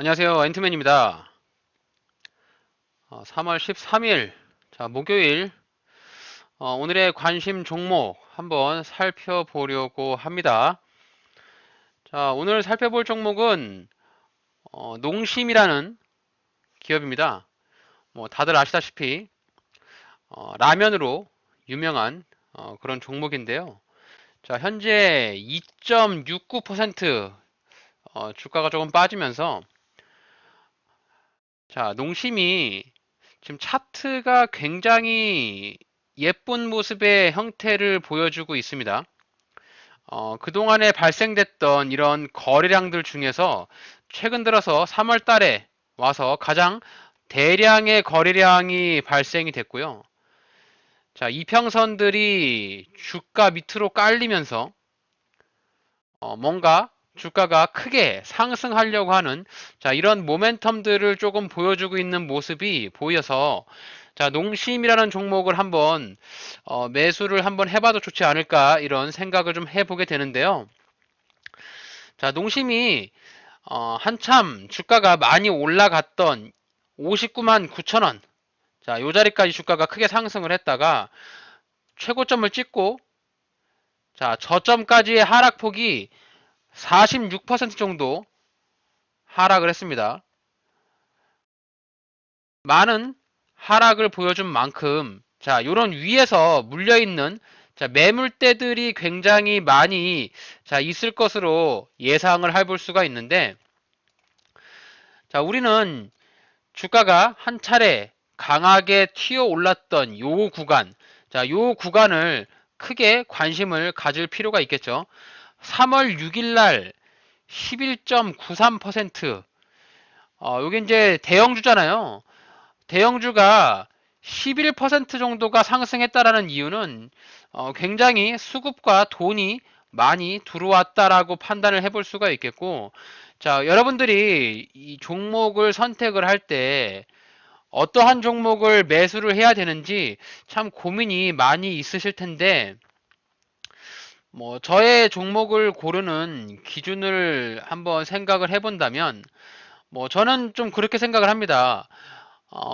안녕하세요. 앤트맨입니다. 3월 13일, 자, 목요일, 오늘의 관심 종목 한번 살펴보려고 합니다. 자, 오늘 살펴볼 종목은, 농심이라는 기업입니다. 뭐, 다들 아시다시피, 라면으로 유명한, 그런 종목인데요. 자, 현재 2.69%, 주가가 조금 빠지면서, 자, 농심이 지금 차트가 굉장히 예쁜 모습의 형태를 보여주고 있습니다. 그동안에 발생됐던 이런 거래량들 중에서 최근 들어서 3월 달에 와서 가장 대량의 거래량이 발생이 됐고요. 자, 이평선들이 주가 밑으로 깔리면서 뭔가 주가가 크게 상승하려고 하는 자, 이런 모멘텀들을 조금 보여주고 있는 모습이 보여서 자, 농심이라는 종목을 한번 매수를 한번 해봐도 좋지 않을까 이런 생각을 좀 해보게 되는데요. 자, 농심이 한참 주가가 많이 올라갔던 59만 9천 원. 자, 요 자리까지 주가가 크게 상승을 했다가 최고점을 찍고 자, 저점까지의 하락폭이 46% 정도 하락을 했습니다. 많은 하락을 보여준 만큼 자, 요런 위에서 물려있는 자, 매물대들이 굉장히 많이 자, 있을 것으로 예상을 해볼 수가 있는데 자, 우리는 주가가 한 차례 강하게 튀어 올랐던 요 구간 자, 요 구간을 크게 관심을 가질 필요가 있겠죠. 3월 6일 날 11.93% 요게 이제 대형주잖아요. 대형주가 11% 정도가 상승했다라는 이유는 굉장히 수급과 돈이 많이 들어왔다라고 판단을 해볼 수가 있겠고, 자, 여러분들이 이 종목을 선택을 할 때 어떠한 종목을 매수를 해야 되는지 참 고민이 많이 있으실 텐데, 뭐, 저의 종목을 고르는 기준을 한번 생각을 해본다면, 뭐, 저는 좀 그렇게 생각을 합니다.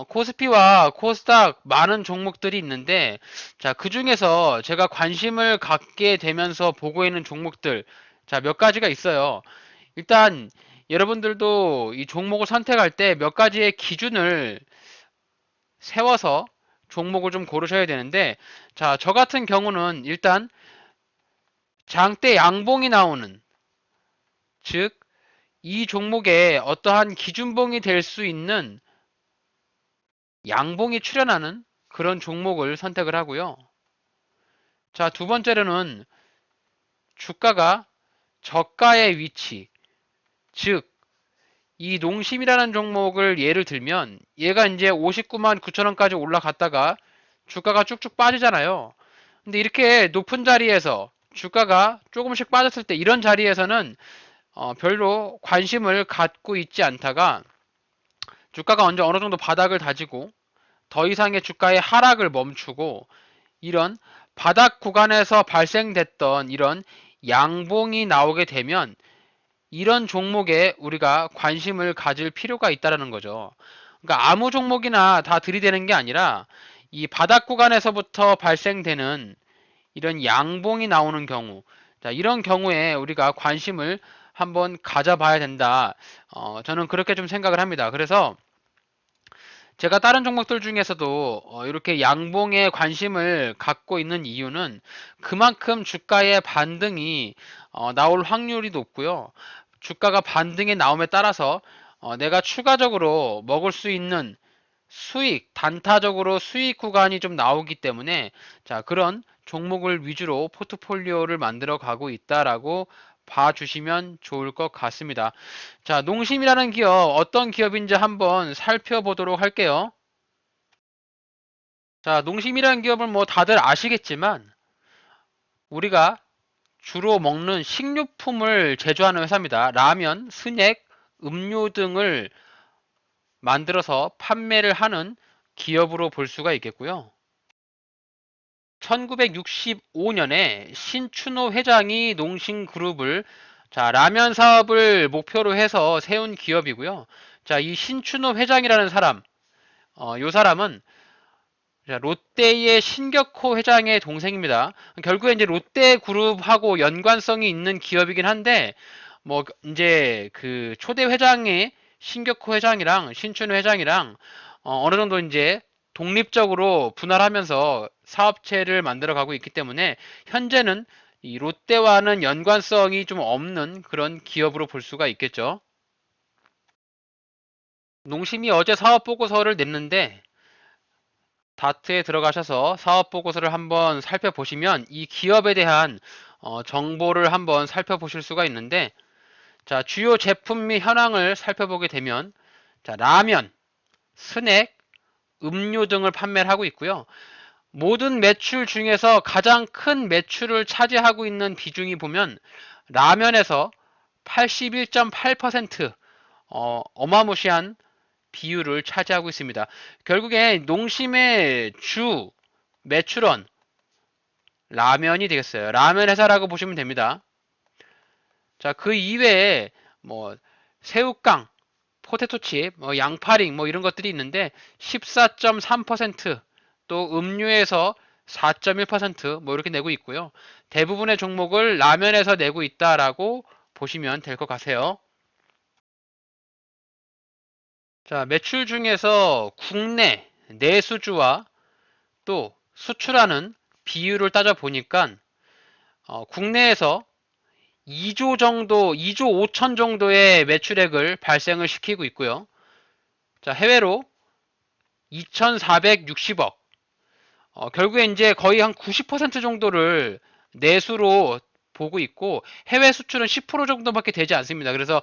코스피와 코스닥 많은 종목들이 있는데, 자, 그 중에서 제가 관심을 갖게 되면서 보고 있는 종목들, 자, 몇 가지가 있어요. 일단, 여러분들도 이 종목을 선택할 때 몇 가지의 기준을 세워서 종목을 좀 고르셔야 되는데, 자, 저 같은 경우는 일단 장대 양봉이 나오는, 즉, 이 종목에 어떠한 기준봉이 될 수 있는 양봉이 출현하는 그런 종목을 선택을 하고요. 자, 두 번째로는 주가가 저가의 위치, 즉, 이 농심이라는 종목을 예를 들면 얘가 이제 59만 9천 원까지 올라갔다가 주가가 쭉쭉 빠지잖아요. 근데 이렇게 높은 자리에서 주가가 조금씩 빠졌을 때 이런 자리에서는 별로 관심을 갖고 있지 않다가 주가가 언제 어느 정도 바닥을 다지고 더 이상의 주가의 하락을 멈추고 이런 바닥 구간에서 발생됐던 이런 양봉이 나오게 되면 이런 종목에 우리가 관심을 가질 필요가 있다는 거죠. 그러니까 아무 종목이나 다 들이대는 게 아니라 이 바닥 구간에서부터 발생되는 이런 양봉이 나오는 경우, 자, 이런 경우에 우리가 관심을 한번 가져봐야 된다. 저는 그렇게 좀 생각을 합니다. 그래서 제가 다른 종목들 중에서도 이렇게 양봉에 관심을 갖고 있는 이유는 그만큼 주가의 반등이 나올 확률이 높고요. 주가가 반등이 나옴에 따라서 내가 추가적으로 먹을 수 있는 수익, 단타적으로 수익 구간이 좀 나오기 때문에 자, 그런 종목을 위주로 포트폴리오를 만들어 가고 있다라고 봐주시면 좋을 것 같습니다. 자, 농심이라는 기업 어떤 기업인지 한번 살펴보도록 할게요. 자, 농심이라는 기업은 뭐 다들 아시겠지만 우리가 주로 먹는 식료품을 제조하는 회사입니다. 라면, 스낵, 음료 등을 만들어서 판매를 하는 기업으로 볼 수가 있겠고요. 1965년에 신춘호 회장이 농심그룹을 자, 라면 사업을 목표로 해서 세운 기업이고요. 자, 이 신춘호 회장이라는 사람, 요 사람은 자, 롯데의 신격호 회장의 동생입니다. 결국에 이제 롯데그룹하고 연관성이 있는 기업이긴 한데, 뭐, 이제 그 초대 회장의 신격호 회장이랑 신춘호 회장이랑 어느 정도 이제 독립적으로 분할하면서 사업체를 만들어 가고 있기 때문에 현재는 이 롯데와는 연관성이 좀 없는 그런 기업으로 볼 수가 있겠죠. 농심이 어제 사업 보고서를 냈는데, 다트에 들어가셔서 사업 보고서를 한번 살펴보시면 이 기업에 대한 정보를 한번 살펴보실 수가 있는데, 자, 주요 제품 및 현황을 살펴보게 되면, 자, 라면, 스낵, 음료 등을 판매를 하고 있고요. 모든 매출 중에서 가장 큰 매출을 차지하고 있는 비중이 보면 라면에서 81.8%, 어마무시한 비율을 차지하고 있습니다. 결국에 농심의 주 매출원 라면이 되겠어요. 라면 회사라고 보시면 됩니다. 자, 그 이외에 뭐 새우깡, 포테토칩, 뭐 양파링 뭐 이런 것들이 있는데 14.3%, 또 음료에서 4.1%뭐 이렇게 내고 있고요. 대부분의 종목을 라면에서 내고 있다라고 보시면 될 것 같아요. 자, 매출 중에서 국내 내수주와 또 수출하는 비율을 따져보니까 국내에서 2조 정도, 2조 5천 정도의 매출액을 발생을 시키고 있고요. 자, 해외로 2,460억. 결국에 이제 거의 한 90% 정도를 내수로 보고 있고 해외 수출은 10% 정도밖에 되지 않습니다. 그래서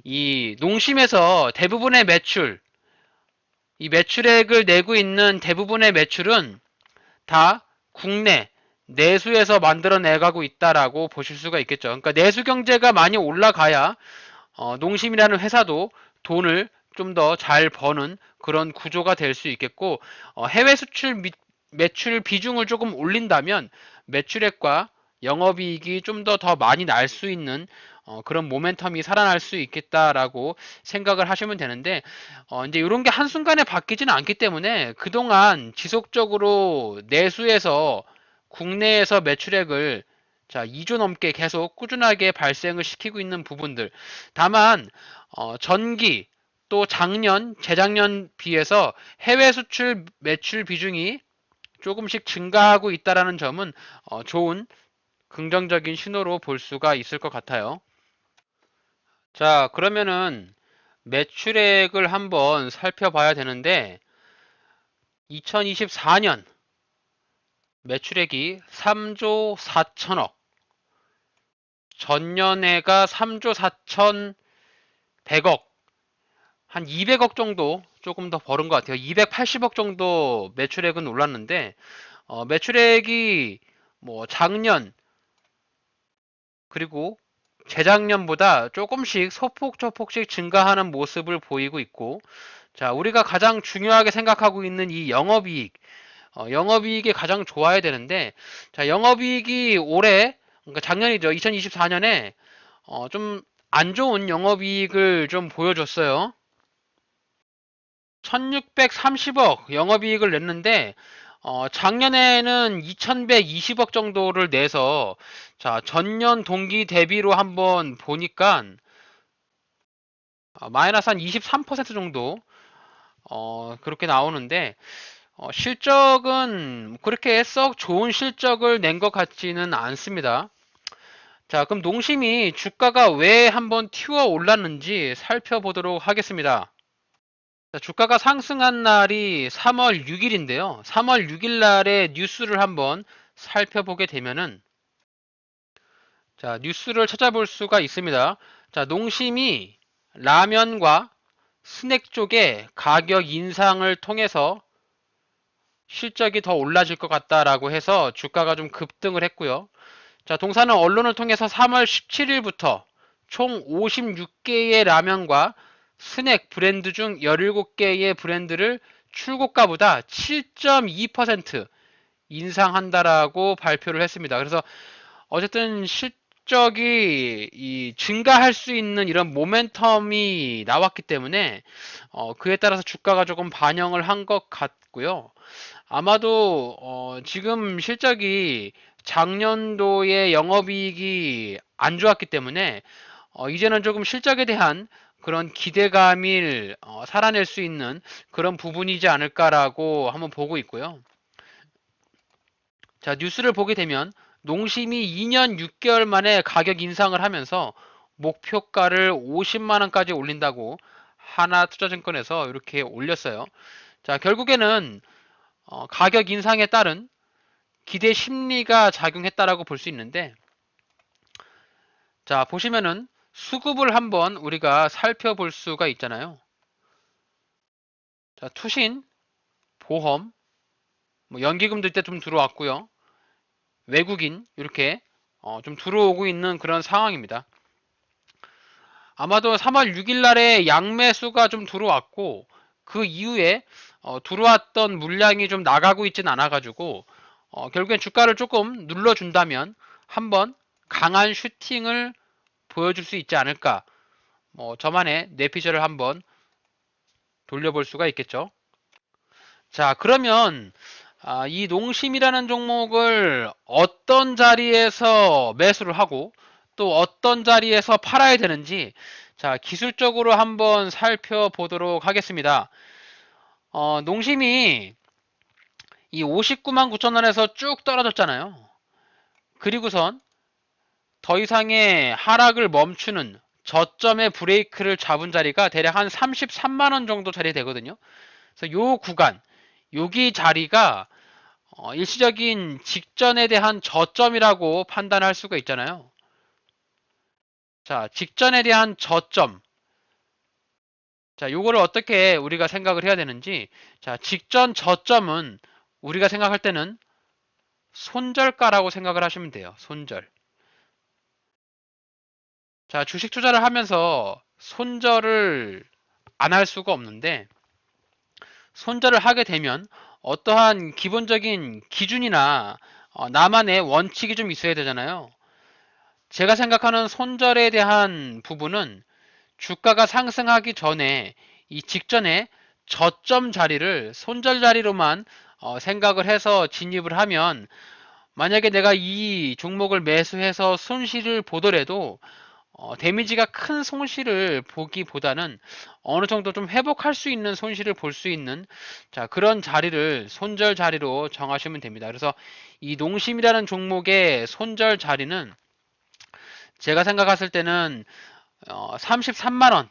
이 농심에서 대부분의 매출, 이 매출액을 내고 있는 대부분의 매출은 다 국내 내수에서 만들어내가고 있다라고 보실 수가 있겠죠. 그러니까 내수 경제가 많이 올라가야 농심이라는 회사도 돈을 좀 더 잘 버는 그런 구조가 될 수 있겠고 해외 수출 매출 비중을 조금 올린다면 매출액과 영업이익이 좀 더 많이 날 수 있는 그런 모멘텀이 살아날 수 있겠다라고 생각을 하시면 되는데 이제 이런 게 한순간에 바뀌지는 않기 때문에 그동안 지속적으로 내수에서 국내에서 매출액을 자, 2조 넘게 계속 꾸준하게 발생을 시키고 있는 부분들. 다만 전기 또 작년, 재작년 비해서 해외 수출 매출 비중이 조금씩 증가하고 있다라는 점은 좋은 긍정적인 신호로 볼 수가 있을 것 같아요. 자, 그러면은 매출액을 한번 살펴봐야 되는데 2024년 매출액이 3조 4천억, 전년에가 3조 4,100억, 한 200억 정도 조금 더 벌은 것 같아요. 280억 정도 매출액은 올랐는데 매출액이 뭐 작년 그리고 재작년보다 조금씩 소폭소폭씩 증가하는 모습을 보이고 있고, 자, 우리가 가장 중요하게 생각하고 있는 이 영업이익, 영업이익이 가장 좋아야 되는데, 자, 영업이익이 올해, 그러니까 작년이죠. 2024년에 좀 안 좋은 영업이익을 좀 보여줬어요. 1630억 영업이익을 냈는데 작년에는 2120억 정도를 내서 자, 전년 동기 대비로 한번 보니까 마이너스 한 23% 정도 그렇게 나오는데 실적은 그렇게 썩 좋은 실적을 낸 것 같지는 않습니다. 자, 그럼 농심이 주가가 왜 한번 튀어 올랐는지 살펴보도록 하겠습니다. 자, 주가가 상승한 날이 3월 6일인데요. 3월 6일 날의 뉴스를 한번 살펴보게 되면은 자, 뉴스를 찾아볼 수가 있습니다. 자, 농심이 라면과 스낵 쪽에 가격 인상을 통해서 실적이 더 올라질 것 같다라고 해서 주가가 좀 급등을 했고요. 자, 동사는 언론을 통해서 3월 17일부터 총 56개의 라면과 스낵 브랜드 중 17개의 브랜드를 출고가보다 7.2% 인상한다라고 발표를 했습니다. 그래서 어쨌든 실적이 증가할 수 있는 이런 모멘텀이 나왔기 때문에 그에 따라서 주가가 조금 반영을 한 것 같고요. 아마도 지금 실적이 작년도에 영업이익이 안 좋았기 때문에 이제는 조금 실적에 대한 그런 기대감을 살아낼 수 있는 그런 부분이지 않을까라고 한번 보고 있고요. 자, 뉴스를 보게 되면 농심이 2년 6개월 만에 가격 인상을 하면서 목표가를 50만 원까지 올린다고 하나투자증권에서 이렇게 올렸어요. 자, 결국에는 가격 인상에 따른 기대 심리가 작용했다라고 볼 수 있는데, 자, 보시면은 수급을 한번 우리가 살펴볼 수가 있잖아요. 자, 투신, 보험, 뭐 연기금도 이때 좀 들어왔고요. 외국인 이렇게 좀 들어오고 있는 그런 상황입니다. 아마도 3월 6일 날에 양매수가 좀 들어왔고 그 이후에 들어왔던 물량이 좀 나가고 있진 않아가지고 결국엔 주가를 조금 눌러준다면 한번 강한 슈팅을 보여줄 수 있지 않을까. 저만의 뇌피셜을 한번 돌려볼 수가 있겠죠. 자, 그러면 이 농심이라는 종목을 어떤 자리에서 매수를 하고 또 어떤 자리에서 팔아야 되는지 자, 기술적으로 한번 살펴보도록 하겠습니다. 농심이 이 59만 9천 원에서 쭉 떨어졌잖아요. 그리고선 더 이상의 하락을 멈추는 저점의 브레이크를 잡은 자리가 대략 한 33만 원 정도 자리 되거든요. 그래서 요 구간, 여기 자리가 일시적인 직전에 대한 저점이라고 판단할 수가 있잖아요. 자, 직전에 대한 저점. 자, 요거를 어떻게 우리가 생각을 해야 되는지. 자, 직전 저점은 우리가 생각할 때는 손절가라고 생각을 하시면 돼요. 손절. 자, 주식 투자를 하면서 손절을 안 할 수가 없는데, 손절을 하게 되면 어떠한 기본적인 기준이나 나만의 원칙이 좀 있어야 되잖아요. 제가 생각하는 손절에 대한 부분은 주가가 상승하기 전에 이 직전에 저점 자리를 손절 자리로만 생각을 해서 진입을 하면 만약에 내가 이 종목을 매수해서 손실을 보더라도 데미지가 큰 손실을 보기보다는 어느 정도 좀 회복할 수 있는 손실을 볼 수 있는 자, 그런 자리를 손절 자리로 정하시면 됩니다. 그래서 이 농심이라는 종목의 손절 자리는 제가 생각했을 때는 33만 원,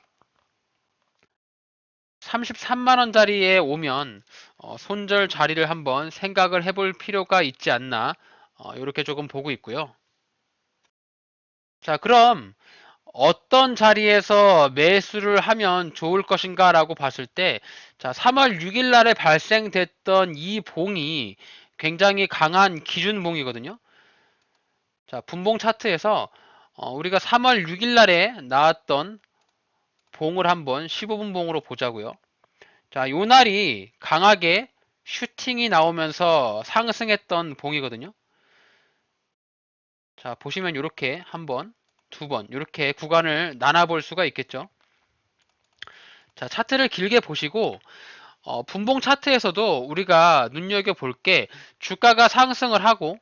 33만 원짜리에 오면 손절 자리를 한번 생각을 해볼 필요가 있지 않나 이렇게 조금 보고 있고요. 자, 그럼 어떤 자리에서 매수를 하면 좋을 것인가 라고 봤을 때, 자, 3월 6일 날에 발생됐던 이 봉이 굉장히 강한 기준봉이거든요. 자, 분봉 차트에서 우리가 3월 6일 날에 나왔던 봉을 한번 15분 봉으로 보자고요. 자, 요 날이 강하게 슈팅이 나오면서 상승했던 봉이거든요. 자, 보시면 이렇게 한번, 두 번, 이렇게 구간을 나눠볼 수가 있겠죠. 자, 차트를 길게 보시고, 분봉 차트에서도 우리가 눈여겨볼 게 주가가 상승을 하고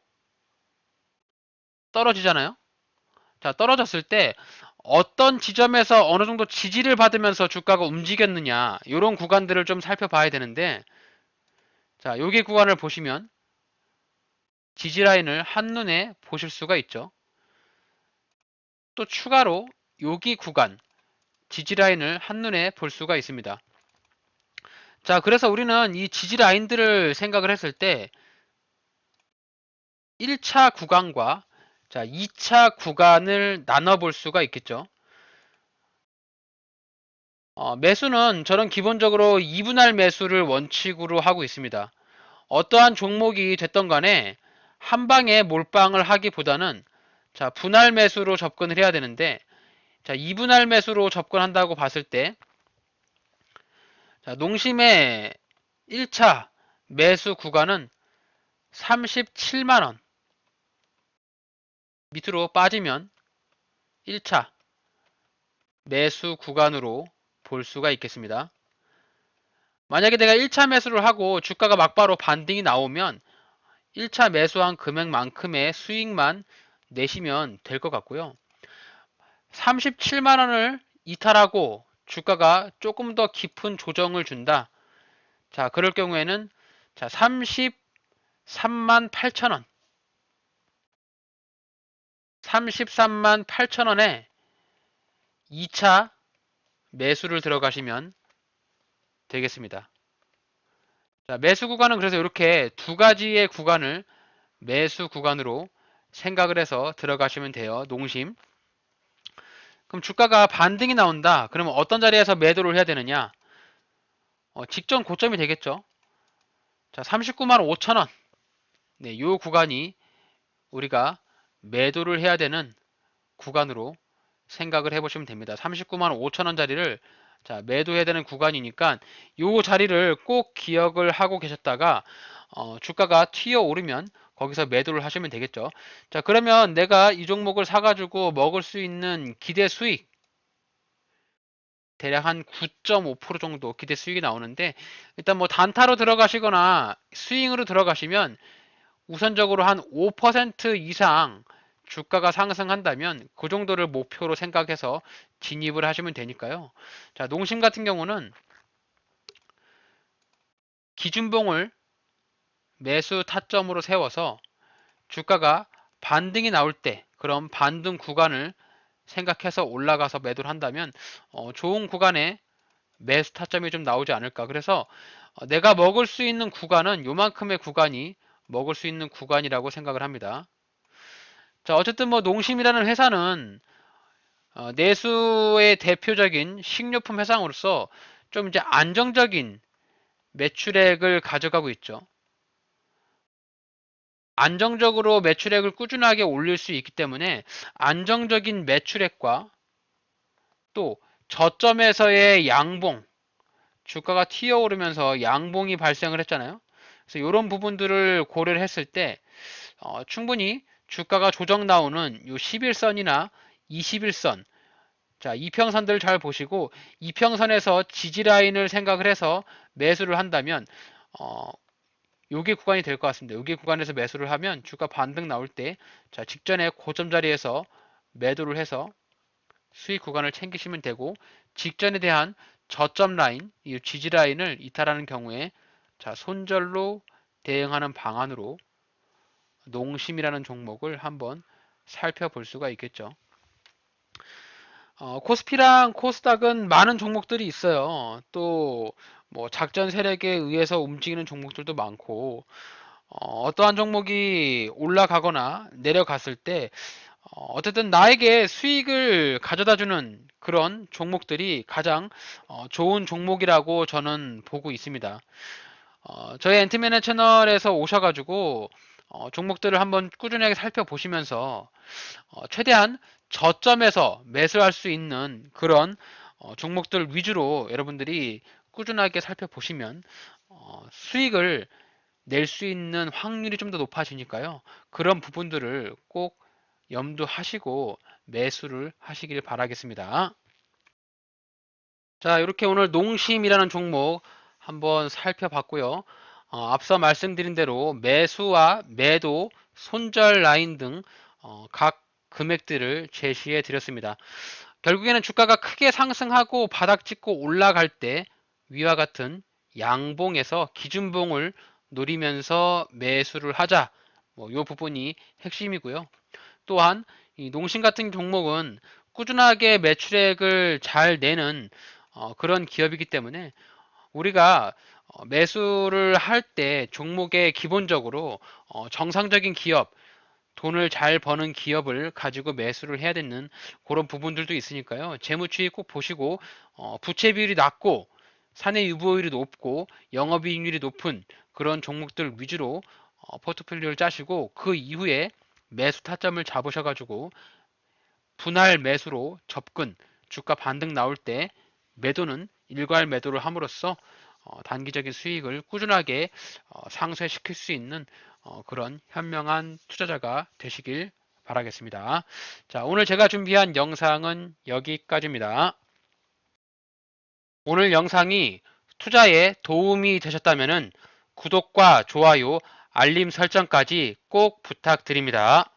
떨어지잖아요. 자, 떨어졌을 때 어떤 지점에서 어느 정도 지지를 받으면서 주가가 움직였느냐, 이런 구간들을 좀 살펴봐야 되는데, 자, 여기 구간을 보시면 지지 라인을 한눈에 보실 수가 있죠. 또 추가로 여기 구간, 지지 라인을 한눈에 볼 수가 있습니다. 자, 그래서 우리는 이 지지 라인들을 생각을 했을 때 1차 구간과 자, 2차 구간을 나눠 볼 수가 있겠죠. 매수는 저는 기본적으로 2분할 매수를 원칙으로 하고 있습니다. 어떠한 종목이 됐던 간에 한 방에 몰빵을 하기보다는 자, 분할 매수로 접근을 해야 되는데 자, 2분할 매수로 접근한다고 봤을 때 자, 농심의 1차 매수 구간은 37만원 밑으로 빠지면 1차 매수 구간으로 볼 수가 있겠습니다. 만약에 내가 1차 매수를 하고 주가가 막바로 반등이 나오면 1차 매수한 금액만큼의 수익만 내시면 될 것 같고요. 37만원을 이탈하고 주가가 조금 더 깊은 조정을 준다. 자, 그럴 경우에는 자, 33만 8천원 33만 8천원에 2차 매수를 들어가시면 되겠습니다. 자, 매수 구간은 그래서 이렇게 두 가지의 구간을 매수 구간으로 생각을 해서 들어가시면 돼요. 농심. 그럼 주가가 반등이 나온다. 그러면 어떤 자리에서 매도를 해야 되느냐? 직전 고점이 되겠죠. 자, 39만 5천원. 네, 요 구간이 우리가 매도를 해야 되는 구간으로 생각을 해보시면 됩니다. 39만 5천원짜리를 자, 매도해야 되는 구간이니까 요 자리를 꼭 기억을 하고 계셨다가 주가가 튀어 오르면 거기서 매도를 하시면 되겠죠. 자, 그러면 내가 이 종목을 사가지고 먹을 수 있는 기대 수익 대략 한 9.5% 정도 기대 수익이 나오는데 일단 뭐 단타로 들어가시거나 스윙으로 들어가시면 우선적으로 한 5% 이상 주가가 상승한다면 그 정도를 목표로 생각해서 진입을 하시면 되니까요. 자, 농심 같은 경우는 기준봉을 매수 타점으로 세워서 주가가 반등이 나올 때 그럼 반등 구간을 생각해서 올라가서 매도를 한다면 좋은 구간에 매수 타점이 좀 나오지 않을까. 그래서 내가 먹을 수 있는 구간은 요만큼의 구간이 먹을 수 있는 구간이라고 생각을 합니다. 자, 어쨌든 뭐 농심이라는 회사는 내수의 대표적인 식료품 회사로서 좀 이제 안정적인 매출액을 가져가고 있죠. 안정적으로 매출액을 꾸준하게 올릴 수 있기 때문에 안정적인 매출액과 또 저점에서의 양봉, 주가가 튀어오르면서 양봉이 발생을 했잖아요. 그래서 이런 부분들을 고려를 했을 때 충분히 주가가 조정 나오는 요 11선이나 21선 자, 이평선들 잘 보시고 이평선에서 지지라인을 생각을 해서 매수를 한다면 요게 구간이 될 것 같습니다. 요게 구간에서 매수를 하면 주가 반등 나올 때 자, 직전에 고점 자리에서 매도를 해서 수익 구간을 챙기시면 되고 직전에 대한 저점 라인, 이 지지 라인을 이탈하는 경우에 자, 손절로 대응하는 방안으로 농심이라는 종목을 한번 살펴볼 수가 있겠죠. 코스피랑 코스닥은 많은 종목들이 있어요. 또 뭐 작전 세력에 의해서 움직이는 종목들도 많고 어떠한 종목이 올라가거나 내려갔을 때 어쨌든 나에게 수익을 가져다주는 그런 종목들이 가장 좋은 종목이라고 저는 보고 있습니다. 저희 엔트맨의 채널에서 오셔가지고 종목들을 한번 꾸준하게 살펴보시면서 최대한 저점에서 매수할 수 있는 그런 종목들 위주로 여러분들이 꾸준하게 살펴보시면 수익을 낼 수 있는 확률이 좀 더 높아지니까요. 그런 부분들을 꼭 염두하시고 매수를 하시길 바라겠습니다. 자, 이렇게 오늘 농심이라는 종목 한번 살펴봤고요. 앞서 말씀드린 대로 매수와 매도, 손절 라인 등 각 금액들을 제시해 드렸습니다. 결국에는 주가가 크게 상승하고 바닥 찍고 올라갈 때 위와 같은 양봉에서 기준봉을 노리면서 매수를 하자. 뭐, 이 부분이 핵심이고요. 또한 이 농심 같은 종목은 꾸준하게 매출액을 잘 내는 그런 기업이기 때문에 우리가 매수를 할 때 종목에 기본적으로 정상적인 기업, 돈을 잘 버는 기업을 가지고 매수를 해야 되는 그런 부분들도 있으니까요. 재무추이 꼭 보시고 부채 비율이 낮고 사내 유보율이 높고 영업이익률이 높은 그런 종목들 위주로 포트폴리오를 짜시고 그 이후에 매수 타점을 잡으셔가지고 분할 매수로 접근, 주가 반등 나올 때 매도는 일괄 매도를 함으로써 단기적인 수익을 꾸준하게 상쇄시킬 수 있는 그런 현명한 투자자가 되시길 바라겠습니다. 자, 오늘 제가 준비한 영상은 여기까지입니다. 오늘 영상이 투자에 도움이 되셨다면 구독과 좋아요, 알림 설정까지 꼭 부탁드립니다.